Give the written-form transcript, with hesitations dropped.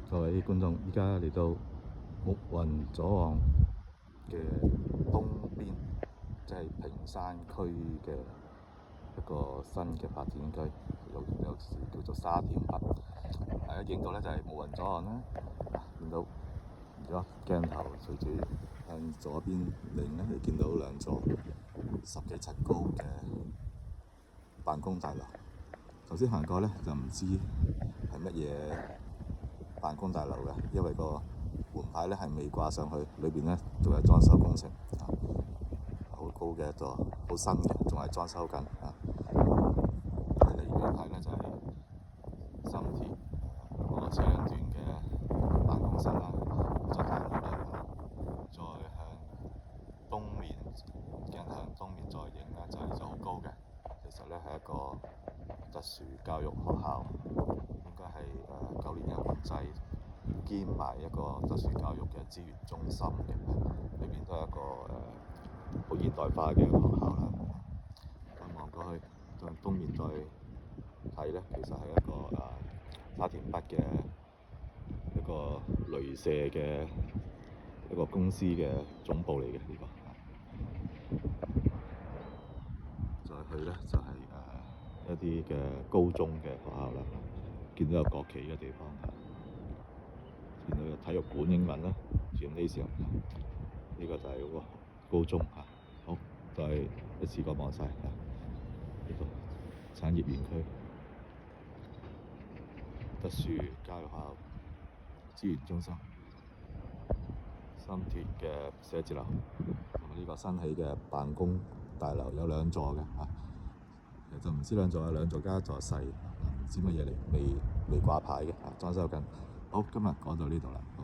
各位觀眾，依家嚟到木雲左岸嘅東邊，即係屏山區嘅一個新嘅發展區，有時叫做沙田北。大家見到咧就係木雲左岸啦，見到而家鏡頭隨住向左邊擰咧，你見到兩座10幾層高嘅辦公大樓。頭先行過咧就唔知係乜嘢辦公大樓嘅，因為個門牌咧係未掛上去，裏邊咧仲有裝修工程，好高嘅一座，好新嘅，仲係裝修緊。睇嚟呢排咧就係新田嗰個車輛段嘅辦公室啦，再行過嚟，再向東面，鏡向東面再影咧就好高嘅。其實咧係一個特殊教育學校，應該係9年一貫制兼埋一個特殊教育嘅資源中心嘅，裏邊都係一個好現代化嘅學校啦。再望過去，向東面再睇咧，其實係一個沙田北嘅一個雷射嘅一個公司嘅總部嚟嘅呢個。再去咧就係一啲嘅高中嘅學校啦，見到有國旗嘅地方，見到有體育館英文啦 Gymnasium， 呢個就係嗰個高中嚇。好，再一次過望晒呢個產業園區、特殊教育學校、資源中心、新田嘅寫字樓同埋呢個新起嘅辦公大樓，有2座嘅嚇。就唔知2座有2座加一座細，唔知乜嘢嚟，未掛牌嘅，裝修緊。好，今日講到呢度啦。好。